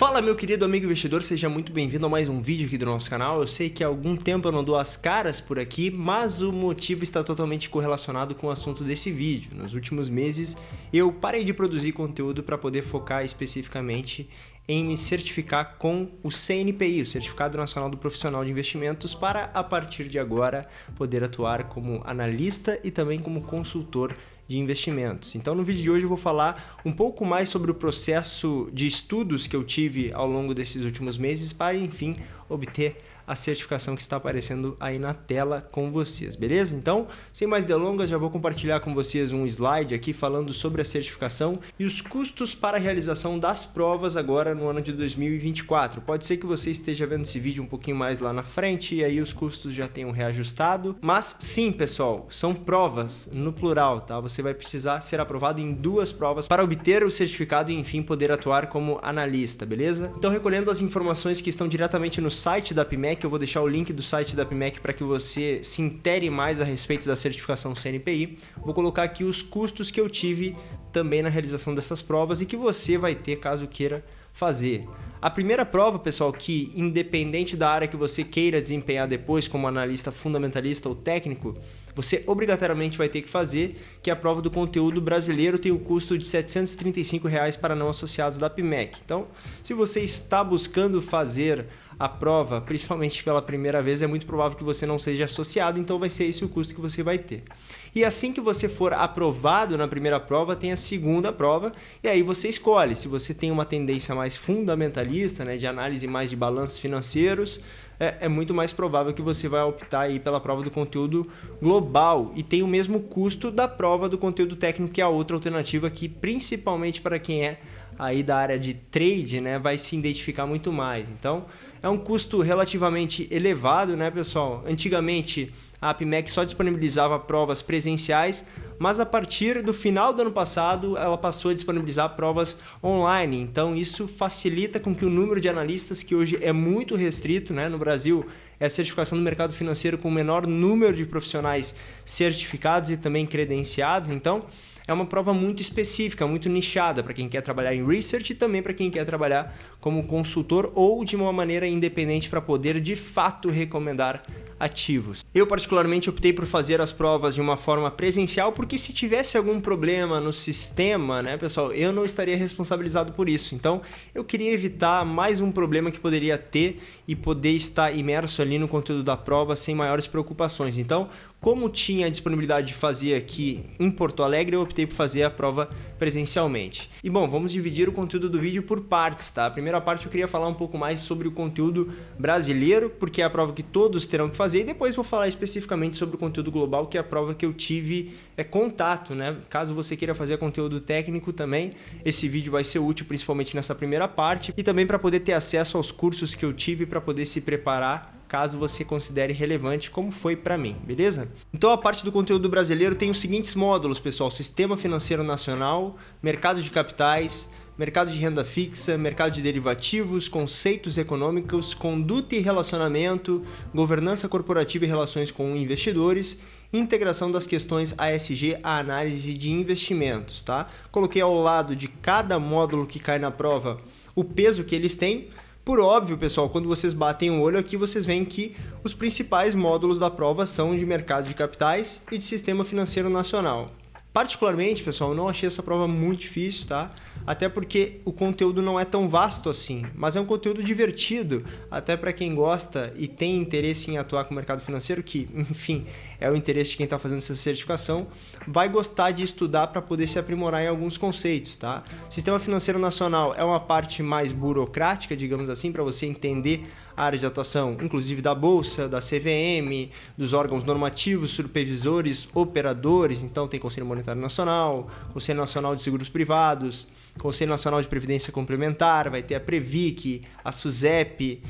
Fala, meu querido amigo investidor, seja muito bem-vindo a mais um vídeo aqui do nosso canal. Eu sei que há algum tempo eu não dou as caras por aqui, mas o motivo está totalmente correlacionado com o assunto desse vídeo. Nos últimos meses eu parei de produzir conteúdo para poder focar especificamente em me certificar com o CNPI, o Certificado Nacional do Profissional de Investimentos, para a partir de agora poder atuar como analista e também como consultor de investimentos. Então no vídeo de hoje eu vou falar um pouco mais sobre o processo de estudos que eu tive ao longo desses últimos meses para, enfim, obter a certificação que está aparecendo aí na tela com vocês, beleza? Então, sem mais delongas, já vou compartilhar com vocês um slide aqui falando sobre a certificação e os custos para a realização das provas agora no ano de 2024. Pode ser que você esteja vendo esse vídeo um pouquinho mais lá na frente e aí os custos já tenham reajustado, mas sim, pessoal, são provas no plural, tá? Você vai precisar ser aprovado em 2 provas para obter o certificado e, enfim, poder atuar como analista, beleza? Então, recolhendo as informações que estão diretamente no site da PMEC, eu vou deixar o link do site da PMEC para que você se intere mais a respeito da certificação CNPI. Vou colocar aqui os custos que eu tive também na realização dessas provas e que você vai ter caso queira fazer. A primeira prova, pessoal, que independente da área que você queira desempenhar depois como analista fundamentalista ou técnico, você obrigatoriamente vai ter que fazer, que é a prova do conteúdo brasileiro, tem o custo de R$ 735 para não associados da PMEC. Então, se você está buscando fazer a prova, principalmente pela primeira vez, é muito provável que você não seja associado, então vai ser esse o custo que você vai ter. E assim que você for aprovado na primeira prova, tem a segunda prova, e aí você escolhe. Se você tem uma tendência mais fundamentalista, né, de análise mais de balanços financeiros, é muito mais provável que você vai optar aí pela prova do conteúdo global e tem o mesmo custo da prova do conteúdo técnico, que é a outra alternativa que, principalmente para quem é aí da área de trade, né, vai se identificar muito mais. Então, é um custo relativamente elevado, né, pessoal? Antigamente, a PMEC só disponibilizava provas presenciais, mas a partir do final do ano passado, ela passou a disponibilizar provas online. Então, isso facilita com que o número de analistas, que hoje é muito restrito, né, no Brasil, é a certificação do mercado financeiro com o menor número de profissionais certificados e também credenciados. Então, é uma prova muito específica, muito nichada para quem quer trabalhar em research e também para quem quer trabalhar como consultor ou de uma maneira independente para poder de fato recomendar ativos. Eu particularmente optei por fazer as provas de uma forma presencial porque se tivesse algum problema no sistema, né, pessoal, eu não estaria responsabilizado por isso. Então, eu queria evitar mais um problema que poderia ter e poder estar imerso ali no conteúdo da prova sem maiores preocupações. Então, como tinha a disponibilidade de fazer aqui em Porto Alegre, eu optei por fazer a prova presencialmente. E bom, vamos dividir o conteúdo do vídeo por partes, tá? A primeira parte eu queria falar um pouco mais sobre o conteúdo brasileiro, porque é a prova que todos terão que fazer, e depois vou falar especificamente sobre o conteúdo global, que é a prova que eu tive contato, né? Caso você queira fazer conteúdo técnico também, esse vídeo vai ser útil principalmente nessa primeira parte, e também para poder ter acesso aos cursos que eu tive para poder se preparar caso você considere relevante, como foi para mim, beleza? Então a parte do conteúdo brasileiro tem os seguintes módulos, pessoal: Sistema Financeiro Nacional, Mercado de Capitais, Mercado de Renda Fixa, Mercado de Derivativos, Conceitos Econômicos, Conduta e Relacionamento, Governança Corporativa e Relações com Investidores, Integração das questões ASG à análise de investimentos, tá? Coloquei ao lado de cada módulo que cai na prova o peso que eles têm. Por óbvio, pessoal, quando vocês batem o olho aqui, vocês veem que os principais módulos da prova são de mercado de capitais e de sistema financeiro nacional. Particularmente, pessoal, eu não achei essa prova muito difícil, tá? Até porque o conteúdo não é tão vasto assim, mas é um conteúdo divertido, até para quem gosta e tem interesse em atuar com o mercado financeiro, que, enfim, é o interesse de quem está fazendo essa certificação, vai gostar de estudar para poder se aprimorar em alguns conceitos, tá? Sistema financeiro nacional é uma parte mais burocrática, digamos assim, para você entender a área de atuação, inclusive da Bolsa, da CVM, dos órgãos normativos, supervisores, operadores. Então tem Conselho Monetário Nacional, Conselho Nacional de Seguros Privados, Conselho Nacional de Previdência Complementar, vai ter a Previc, a SUSEP,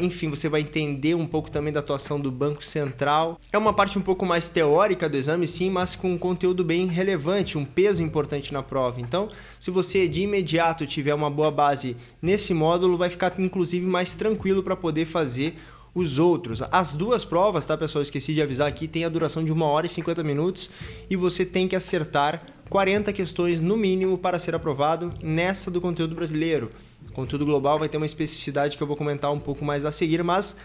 enfim, você vai entender um pouco também da atuação do Banco Central. É uma parte um pouco mais teórica do exame, sim, mas com um conteúdo bem relevante, um peso importante na prova. Então, se você de imediato tiver uma boa base nesse módulo, vai ficar inclusive mais tranquilo para poder fazer os outros. As 2 provas, tá, pessoal? Esqueci de avisar aqui, tem a duração de 1 hora e 50 minutos e você tem que acertar 40 questões no mínimo para ser aprovado nessa do conteúdo brasileiro. Conteúdo global vai ter uma especificidade que eu vou comentar um pouco mais a seguir, mas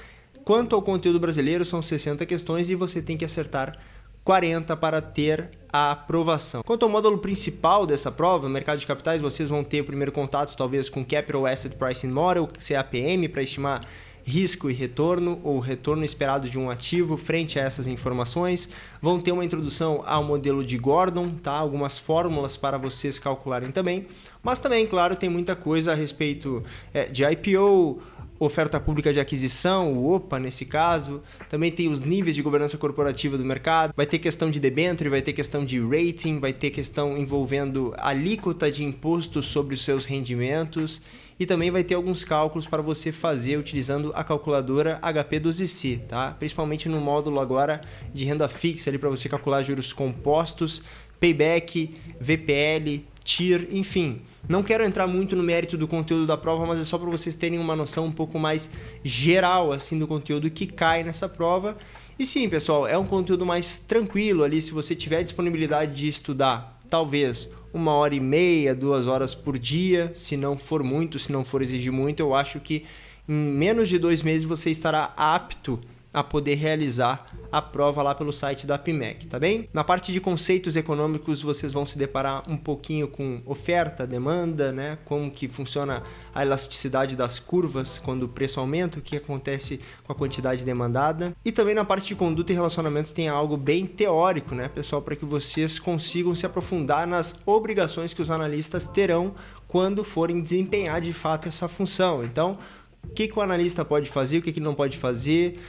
quanto ao conteúdo brasileiro, são 60 questões e você tem que acertar 40 para ter a aprovação. Quanto ao módulo principal dessa prova, mercado de capitais, vocês vão ter o primeiro contato talvez com Capital Asset Pricing Model, CAPM, para estimar risco e retorno, ou retorno esperado de um ativo frente a essas informações. Vão ter uma introdução ao modelo de Gordon, tá? Algumas fórmulas para vocês calcularem também. Mas também, claro, tem muita coisa a respeito de IPO, oferta pública de aquisição, o OPA nesse caso. Também tem os níveis de governança corporativa do mercado. Vai ter questão de debênture, vai ter questão de rating, vai ter questão envolvendo alíquota de imposto sobre os seus rendimentos. E também vai ter alguns cálculos para você fazer utilizando a calculadora HP12C, tá? Principalmente no módulo agora de renda fixa, ali para você calcular juros compostos, payback, VPL, TIR, enfim. Não quero entrar muito no mérito do conteúdo da prova, mas é só para vocês terem uma noção um pouco mais geral assim do conteúdo que cai nessa prova. E sim, pessoal, é um conteúdo mais tranquilo ali, se você tiver disponibilidade de estudar, talvez 1h30, 2 horas por dia, se não for muito, se não for exigir muito, eu acho que em menos de 2 meses você estará apto a poder realizar a prova lá pelo site da APMEC, tá bem? Na parte de conceitos econômicos, vocês vão se deparar um pouquinho com oferta, demanda, né? Como que funciona a elasticidade das curvas quando o preço aumenta, o que acontece com a quantidade demandada. E também na parte de conduta e relacionamento tem algo bem teórico, né, pessoal, para que vocês consigam se aprofundar nas obrigações que os analistas terão quando forem desempenhar de fato essa função. Então, o que o analista pode fazer, o que ele não pode fazer,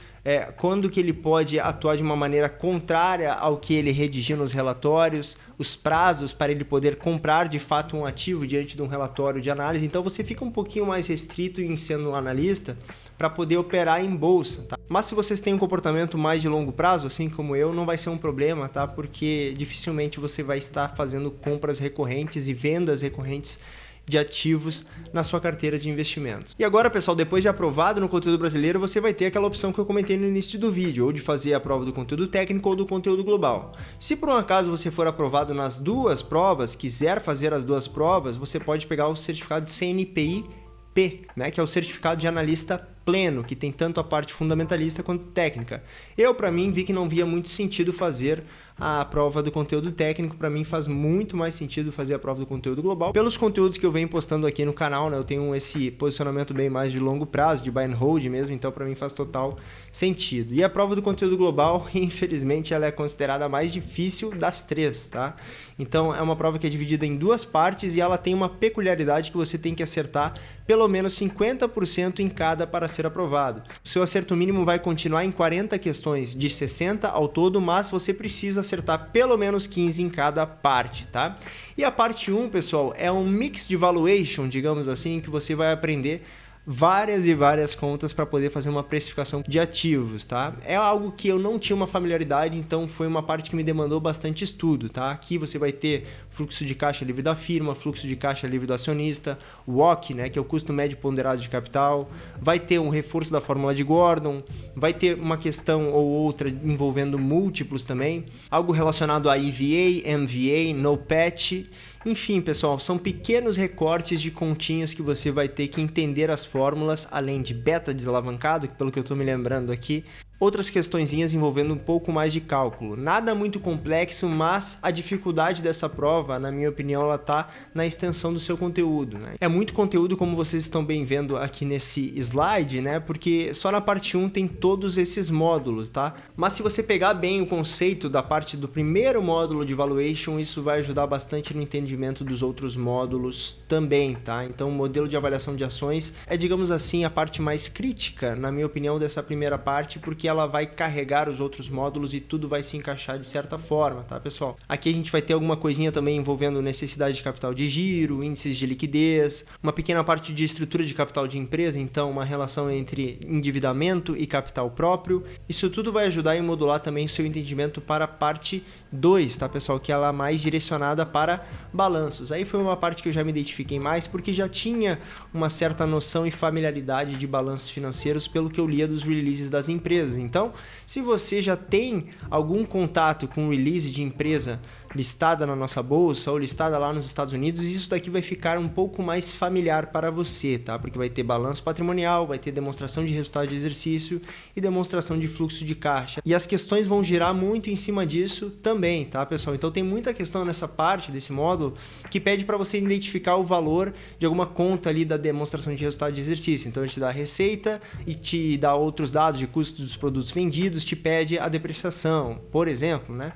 quando que ele pode atuar de uma maneira contrária ao que ele redigiu nos relatórios, os prazos para ele poder comprar de fato um ativo diante de um relatório de análise. Então você fica um pouquinho mais restrito em sendo um analista para poder operar em bolsa, tá? Mas se vocês têm um comportamento mais de longo prazo, assim como eu, não vai ser um problema, tá? Porque dificilmente você vai estar fazendo compras recorrentes e vendas recorrentes de ativos na sua carteira de investimentos. E agora, pessoal, depois de aprovado no conteúdo brasileiro, você vai ter aquela opção que eu comentei no início do vídeo, ou de fazer a prova do conteúdo técnico ou do conteúdo global. Se por um acaso você for aprovado nas duas provas, quiser fazer as duas provas, você pode pegar o certificado de CNPI-P, né, que é o certificado de analista pleno, que tem tanto a parte fundamentalista quanto técnica. Eu, para mim, vi que não via muito sentido fazer a prova do conteúdo técnico. Para mim faz muito mais sentido fazer a prova do conteúdo global. Pelos conteúdos que eu venho postando aqui no canal, né, eu tenho esse posicionamento bem mais de longo prazo, de buy and hold mesmo, então para mim faz total sentido. E a prova do conteúdo global, infelizmente, ela é considerada a mais difícil das três, tá? Então é uma prova que é dividida em duas partes e ela tem uma peculiaridade que você tem que acertar pelo menos 50% em cada para ser aprovado. O seu acerto mínimo vai continuar em 40 questões, de 60 ao todo, mas você precisa acertar pelo menos 15 em cada parte, tá? E a parte 1, pessoal, é um mix de valuation, digamos assim, que você vai aprender várias e várias contas para poder fazer uma precificação de ativos, tá? É algo que eu não tinha uma familiaridade, então foi uma parte que me demandou bastante estudo, tá? Aqui você vai ter fluxo de caixa livre da firma, fluxo de caixa livre do acionista, WOC, né, que é o custo médio ponderado de capital, vai ter um reforço da fórmula de Gordon, vai ter uma questão ou outra envolvendo múltiplos também, algo relacionado a EVA, MVA, NOPAT. Enfim, pessoal, são pequenos recortes de continhas que você vai ter que entender as fórmulas, além de beta desalavancado, pelo que eu estou me lembrando aqui. Outras questõezinhas envolvendo um pouco mais de cálculo. Nada muito complexo, mas a dificuldade dessa prova, na minha opinião, ela está na extensão do seu conteúdo, né? É muito conteúdo, como vocês estão bem vendo aqui nesse slide, né? Porque só na parte 1 tem todos esses módulos, tá? Mas se você pegar bem o conceito da parte do primeiro módulo de valuation, isso vai ajudar bastante no entendimento dos outros módulos também, tá? Então, o modelo de avaliação de ações é, digamos assim, a parte mais crítica, na minha opinião, dessa primeira parte, porque ela vai carregar os outros módulos e tudo vai se encaixar de certa forma, tá, pessoal? Aqui a gente vai ter alguma coisinha também envolvendo necessidade de capital de giro, índices de liquidez, uma pequena parte de estrutura de capital de empresa, então uma relação entre endividamento e capital próprio. Isso tudo vai ajudar em modular também o seu entendimento para a parte 2, tá, pessoal? Que ela é mais direcionada para balanços. Aí foi uma parte que eu já me identifiquei mais, porque já tinha uma certa noção e familiaridade de balanços financeiros pelo que eu lia dos releases das empresas. Então, se você já tem algum contato com release de empresa listada na nossa bolsa ou listada lá nos Estados Unidos, isso daqui vai ficar um pouco mais familiar para você, tá? Porque vai ter balanço patrimonial, vai ter demonstração de resultado de exercício e demonstração de fluxo de caixa. E as questões vão girar muito em cima disso também, tá, pessoal? Então tem muita questão nessa parte desse módulo que pede para você identificar o valor de alguma conta ali da demonstração de resultado de exercício. Então ele te dá a receita e te dá outros dados de custo dos produtos vendidos, te pede a depreciação, por exemplo, né?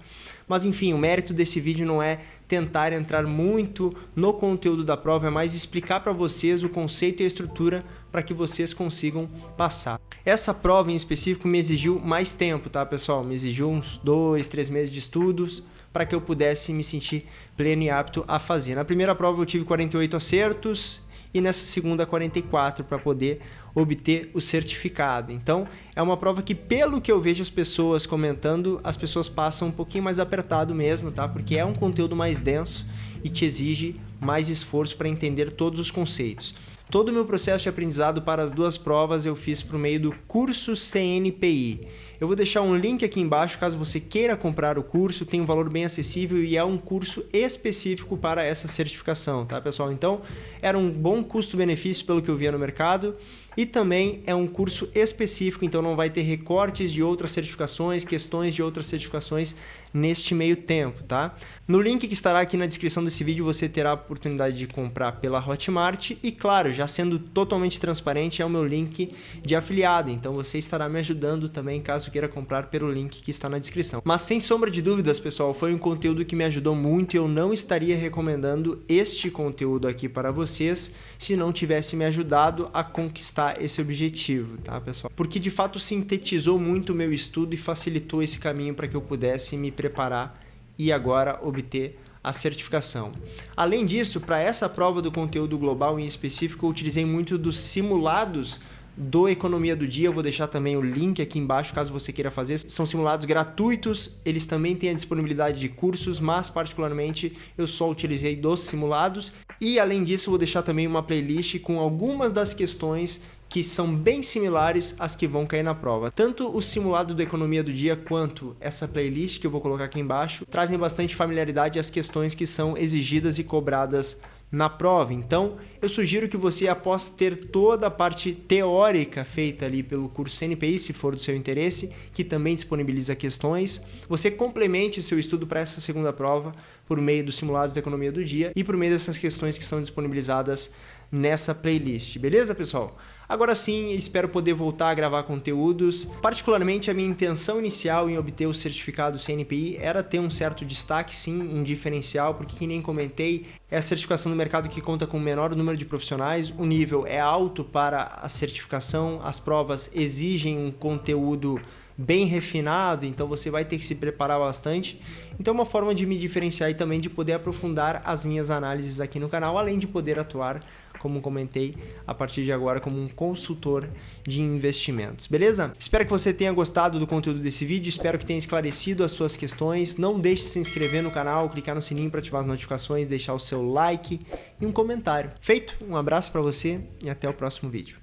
Mas enfim, o mérito desse vídeo não é tentar entrar muito no conteúdo da prova, é mais explicar para vocês o conceito e a estrutura para que vocês consigam passar. Essa prova em específico me exigiu mais tempo, tá, pessoal? Me exigiu uns 2, 3 meses de estudos para que eu pudesse me sentir pleno e apto a fazer. Na primeira prova eu tive 48 acertos e nessa segunda 44 para poder obter o certificado. Então, é uma prova que, pelo que eu vejo as pessoas comentando, as pessoas passam um pouquinho mais apertado mesmo, tá? Porque é um conteúdo mais denso e te exige mais esforço para entender todos os conceitos. Todo o meu processo de aprendizado para as duas provas eu fiz por meio do curso CNPI. Eu vou deixar um link aqui embaixo caso você queira comprar o curso, tem um valor bem acessível e é um curso específico para essa certificação, tá, pessoal? Então, era um bom custo-benefício pelo que eu via no mercado e também é um curso específico, então não vai ter recortes de outras certificações, questões de outras certificações neste meio tempo, tá? No link que estará aqui na descrição desse vídeo você terá a oportunidade de comprar pela Hotmart e, claro, já sendo totalmente transparente, é o meu link de afiliado, então você estará me ajudando também caso queira comprar pelo link que está na descrição. Mas sem sombra de dúvidas, pessoal, foi um conteúdo que me ajudou muito e eu não estaria recomendando este conteúdo aqui para vocês se não tivesse me ajudado a conquistar esse objetivo, tá, pessoal? Porque de fato sintetizou muito o meu estudo e facilitou esse caminho para que eu pudesse me preparar e agora obter a certificação. Além disso, para essa prova do conteúdo global em específico, eu utilizei muito dos simulados do Economia do Dia. Eu vou deixar também o link aqui embaixo caso você queira fazer. São simulados gratuitos, eles também têm a disponibilidade de cursos, mas particularmente eu só utilizei dos simulados. E além disso, eu vou deixar também uma playlist com algumas das questões que são bem similares às que vão cair na prova. Tanto o simulado do Economia do Dia quanto essa playlist que eu vou colocar aqui embaixo trazem bastante familiaridade às questões que são exigidas e cobradas na prova. Então, eu sugiro que você, após ter toda a parte teórica feita ali pelo curso CNPI, se for do seu interesse, que também disponibiliza questões, você complemente seu estudo para essa segunda prova por meio dos simulados da Economia do Dia e por meio dessas questões que são disponibilizadas nessa playlist. Beleza, pessoal? Agora sim, espero poder voltar a gravar conteúdos. Particularmente, a minha intenção inicial em obter o certificado CNPI era ter um certo destaque, sim, um diferencial, porque, que nem comentei, é a certificação do mercado que conta com o menor número de profissionais, o nível é alto para a certificação, as provas exigem um conteúdo bem refinado, então você vai ter que se preparar bastante. Então é uma forma de me diferenciar e também de poder aprofundar as minhas análises aqui no canal, além de poder atuar, como comentei, a partir de agora como um consultor de investimentos, beleza? Espero que você tenha gostado do conteúdo desse vídeo, espero que tenha esclarecido as suas questões. Não deixe de se inscrever no canal, clicar no sininho para ativar as notificações, deixar o seu like e um comentário. Feito? Um abraço para você e até o próximo vídeo.